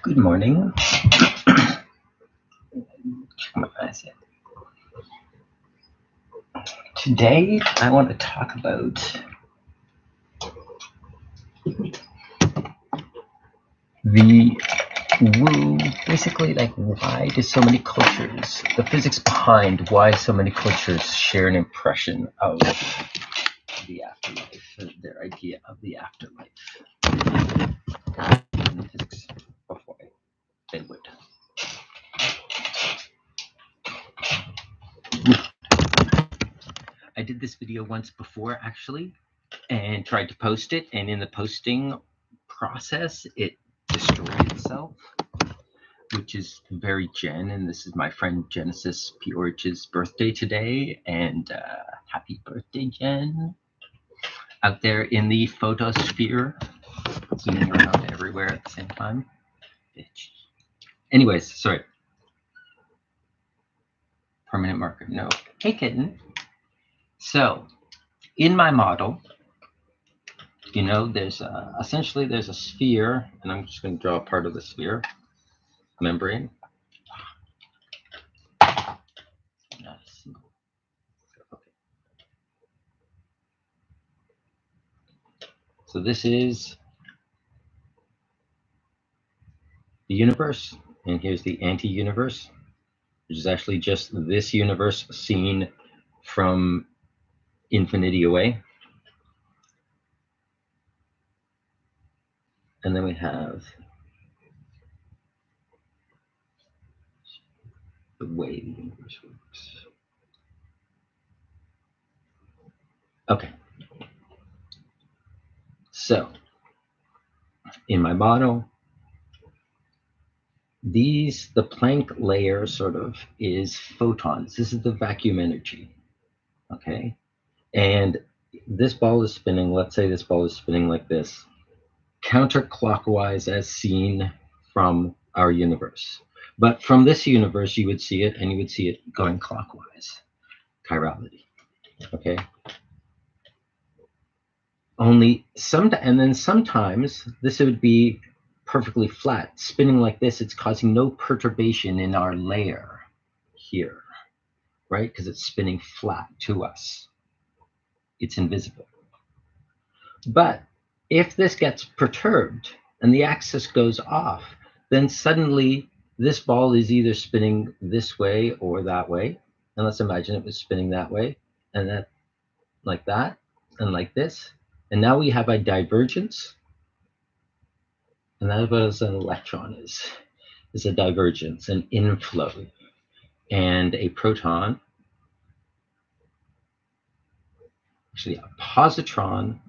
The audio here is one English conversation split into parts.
Good morning. Today, I want to talk about basically, like, why do so many cultures, the physics behind why so many cultures share an impression of the afterlife, their idea of the afterlife. And the physics of why they would. I did this video once before, actually, and tried to post it, and in the posting process, it destroyed itself, which is very Jen, and this is my friend Genesis Peorch's birthday today, and happy birthday, Jen, out there in the photosphere, zooming around everywhere at the same time. Bitch. Anyways, sorry. Permanent marker, no. Hey, kitten. So, in my model, you know, there's essentially there's a sphere, and I'm just going to draw a part of the sphere membrane. Nice. Okay. So this is the universe, and here's the anti-universe, which is actually just this universe seen from infinity away. And then we have the way the universe works. Okay. So, in my model, the Planck layer sort of is photons. This is the vacuum energy. Okay. And this ball is spinning, let's say this ball is spinning like this, counterclockwise as seen from our universe. But from this universe, you would see it, and you would see it going clockwise, chirality. Okay. And then sometimes this would be perfectly flat, spinning like this. It's causing no perturbation in our layer here, right? Because it's spinning flat to us. It's invisible. But if this gets perturbed and the axis goes off, then suddenly this ball is either spinning this way or that way. And let's imagine it was spinning that way, and that, like that, and like this. And now we have a divergence. And that's what an electron is a divergence, an inflow. And a proton, actually a positron,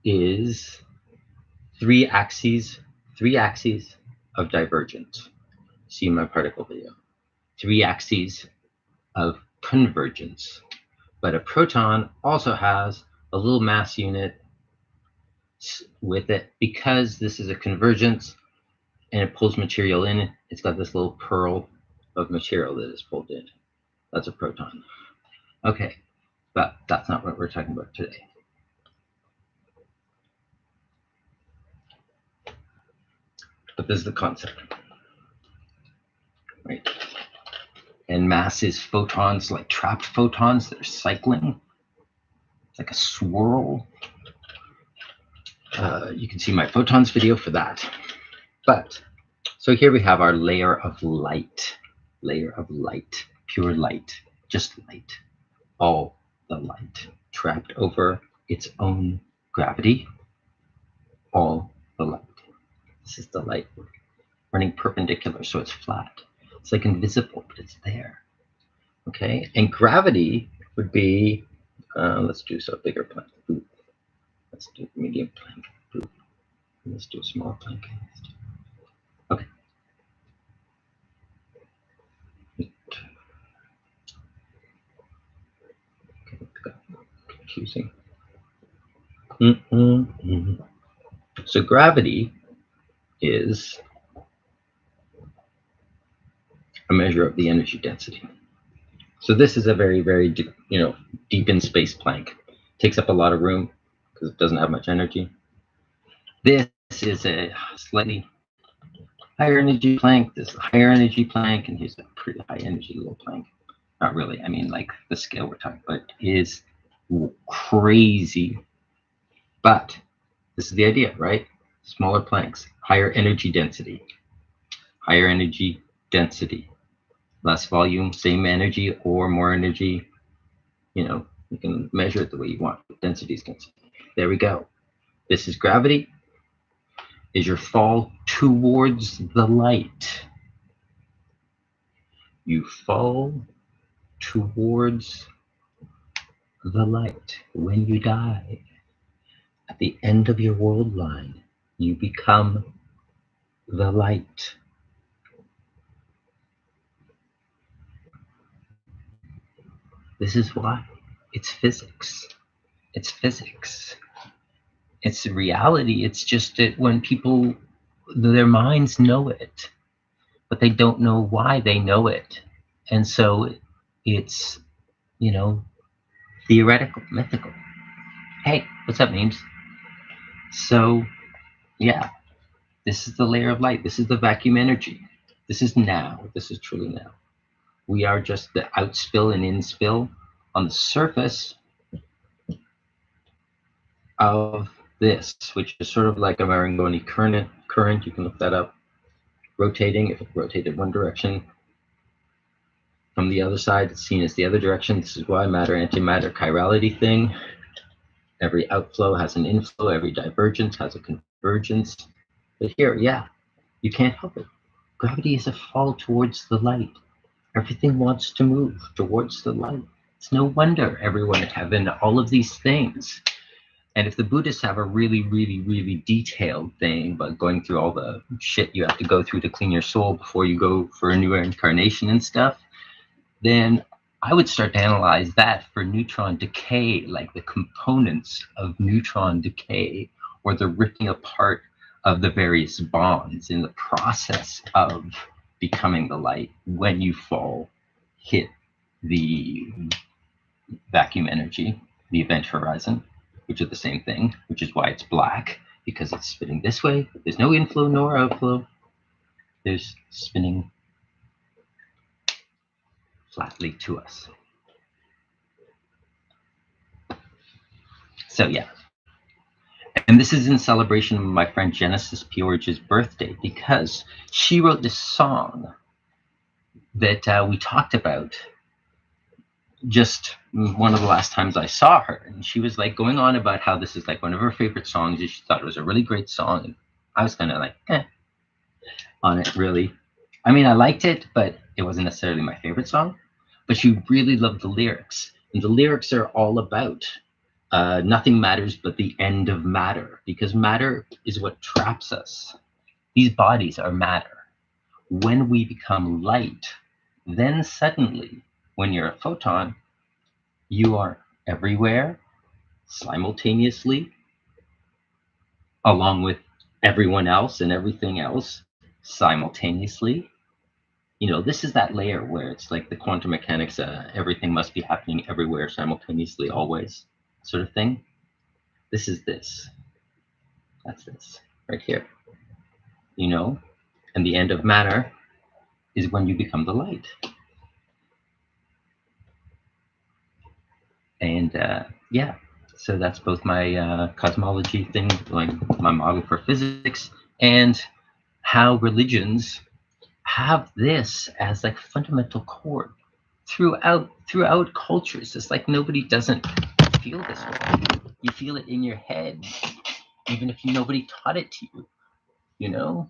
is three axes of divergence. See my particle video. Three axes of convergence. But a proton also has a little mass unit with it, because this is a convergence and it pulls material in. It's got this little pearl of material that is pulled in. That's a proton. Okay, but that's not what we're talking about today. But this is the concept, right? And mass is photons, like trapped photons that are cycling. It's like a swirl. You can see my photons video for that. But, so here we have our layer of light, pure light, just light, all the light, trapped over its own gravity, all the light. This is the light running perpendicular, so it's flat. It's like invisible, but it's there. Okay, and gravity would be, let's do a bigger Planck. Let's do medium Planck. Let's do a small Planck. Okay. Confusing. So gravity is a measure of the energy density. So this is a very, very deep in space Planck. Takes up a lot of room because it doesn't have much energy. This is a slightly higher energy plank, this higher energy plank, and here's a pretty high energy little plank. Not really, I mean like the scale we're talking about is crazy. But this is the idea, right? Smaller planks, higher energy density, higher energy density, less volume, same energy, or more energy. You know, you can measure it the way you want. Density is density. There we go. This is gravity. Is your fall towards the light. You fall towards the light. When you die, at the end of your world line, you become the light. This is why. It's physics. It's physics. It's reality. It's just that when people, their minds know it, but they don't know why they know it. And so it's, you know, theoretical, mythical. Hey, what's up, memes? So, yeah, this is the layer of light. This is the vacuum energy. This is now. This is truly now. We are just the outspill and inspill on the surface of this, which is sort of like a Marangoni current. You can look that up. Rotating, if it rotated one direction, from the other side, it's seen as the other direction. This is why matter antimatter chirality thing. Every outflow has an inflow, every divergence has a convergence. But here, yeah, you can't help it. Gravity is a fall towards the light. Everything wants to move towards the light. It's no wonder everyone in heaven, all of these things. And if the Buddhists have a really, really, really detailed thing about going through all the shit you have to go through to clean your soul before you go for a new incarnation and stuff, then I would start to analyze that for neutron decay, like the components of neutron decay or the ripping apart of the various bonds in the process of becoming the light when you fall, hit the vacuum energy, the event horizon, which are the same thing, which is why it's black, because it's spinning this way. There's no inflow nor outflow. There's spinning flatly to us. So yeah. And this is in celebration of my friend Genesis Peorage's birthday, because she wrote this song that we talked about just one of the last times I saw her. And she was like going on about how this is like one of her favorite songs, and she thought it was a really great song. And I was kind of like, on it, really. I mean, I liked it, but it wasn't necessarily my favorite song. But she really loved the lyrics. And the lyrics are all about nothing matters but the end of matter, because matter is what traps us. These bodies are matter. When we become light, then suddenly, when you're a photon, you are everywhere simultaneously, along with everyone else and everything else simultaneously. You know, this is that layer where it's like the quantum mechanics, everything must be happening everywhere simultaneously, always, sort of thing. This is this. That's this right here. You know, and the end of matter is when you become the light. And yeah, so that's both my cosmology thing, like my model for physics, and how religions have this as like fundamental core throughout cultures. It's like nobody doesn't feel this way. You feel it in your head, even if nobody taught it to you. You know.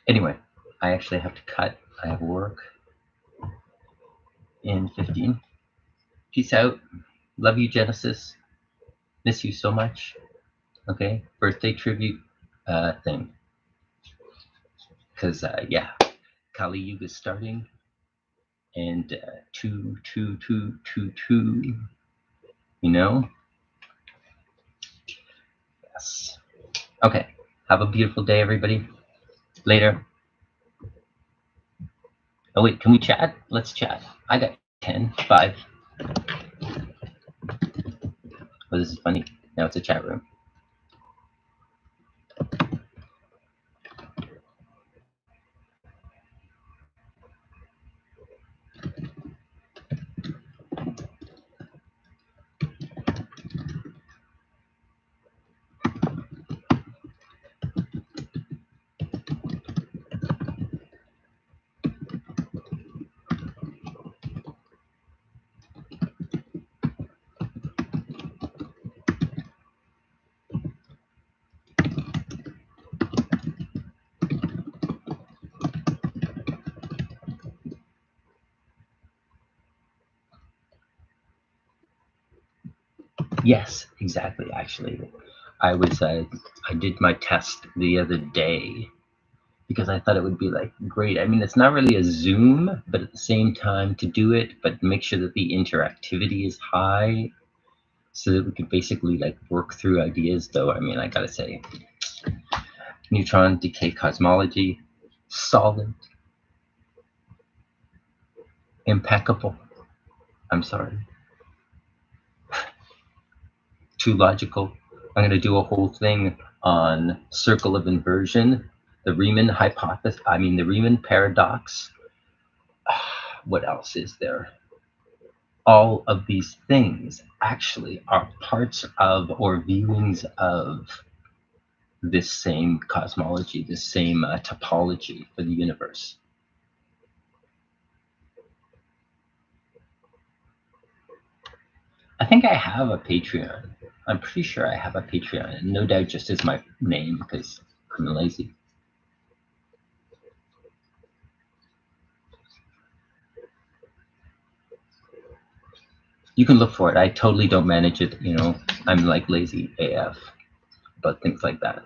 Anyway, I actually have to cut. I have work in 15. Peace out. Love you, Genesis. Miss you so much. Okay, birthday tribute thing. Because yeah, Kali Yuga is starting, and 2 2 2 2 2. You know. Yes. Okay. Have a beautiful day, everybody. Later. Oh wait, can we chat? Let's chat. I got 10, 5. Oh, this is funny. Now it's a chat room. Yes, exactly. Actually, I was I did my test the other day because I thought it would be like great. I mean, it's not really a Zoom, but at the same time to do it, but make sure that the interactivity is high so that we could basically like work through ideas. Though, I mean, I gotta say, neutron decay cosmology, solid, impeccable. I'm sorry, too logical. I'm gonna do a whole thing on circle of inversion, the Riemann hypothesis. I mean, the Riemann paradox. What else is there? All of these things actually are parts of or viewings of this same cosmology, this same topology for the universe. I think I have a Patreon. I'm pretty sure I have a Patreon, and no doubt just as my name because I'm lazy. You can look for it. I totally don't manage it. You know, I'm like lazy AF about things like that.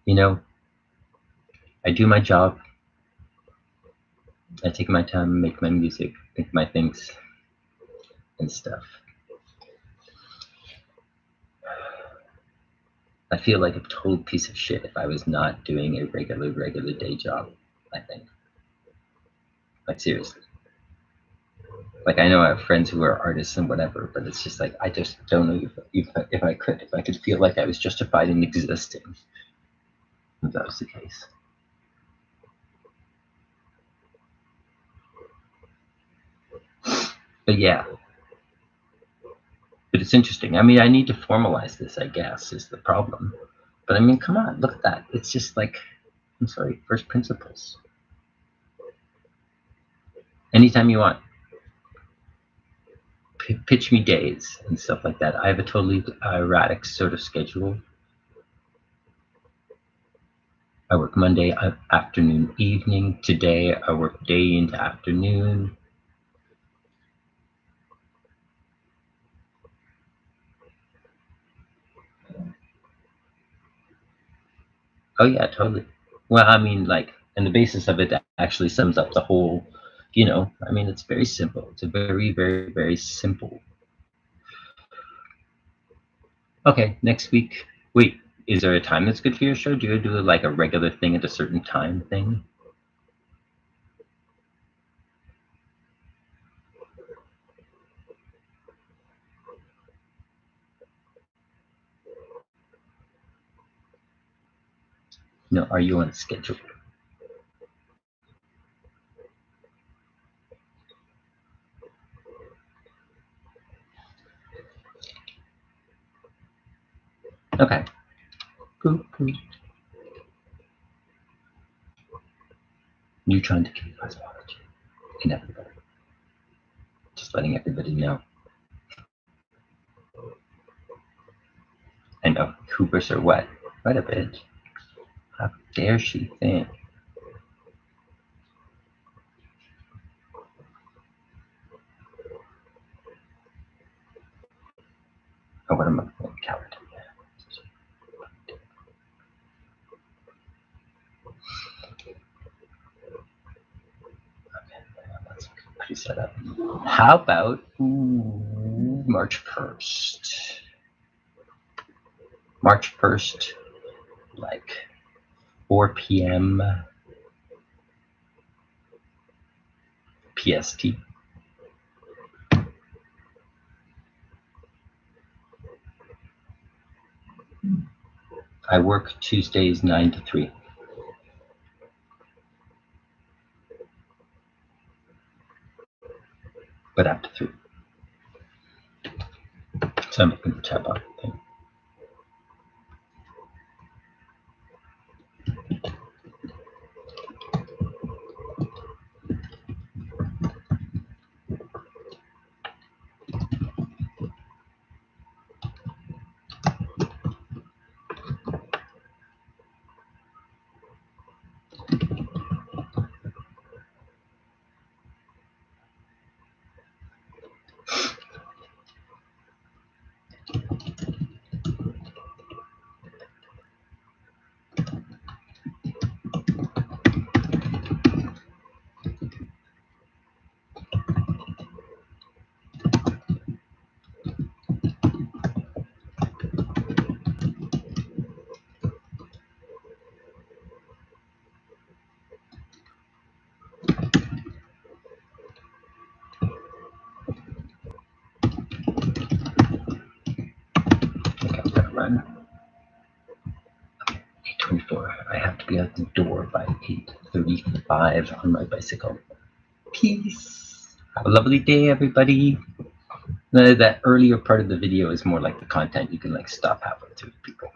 You know, I do my job. I take my time, make my music, make my things and stuff. I feel like a total piece of shit if I was not doing a regular day job. I think, like seriously, like I know I have friends who are artists and whatever, but it's just like I just don't know if I could feel like I was justified in existing if that was the case. But yeah, but it's interesting. I mean, I need to formalize this. I guess is the problem. But I mean, come on, look at that. It's just like, I'm sorry, first principles. Anytime you want. Pitch me days and stuff like that. I have a totally erratic sort of schedule. I work Monday afternoon, evening. Today I work day into afternoon. Oh yeah, totally. Well, I mean, like, and the basis of it actually sums up the whole. You know, I mean, it's very simple. It's a very simple. Okay, next week. Wait, is there a time that's good for your show? Do you do like a regular thing at a certain time thing? No, are you on schedule? Okay. Cool. Neutron decay cosmology. And everybody. Just letting everybody know. I know. Hubris or what? What a bitch. How dare she think? Oh, what am I saying? Coward. That's pretty set up. How about March 1st? March 1st, like 4 p.m. PST. I work Tuesdays 9 to 3, but after 3. So I'm making the tab up thing. run. 8:24. I have to be out the door by 8:35 on my bicycle. Peace. Have a lovely day, everybody. That earlier part of the video is more like the content you can like stop halfway through, people.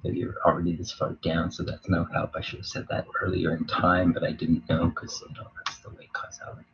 If you're already this far down, so that's no help. I should have said that earlier in time, but I didn't know because that's the way causality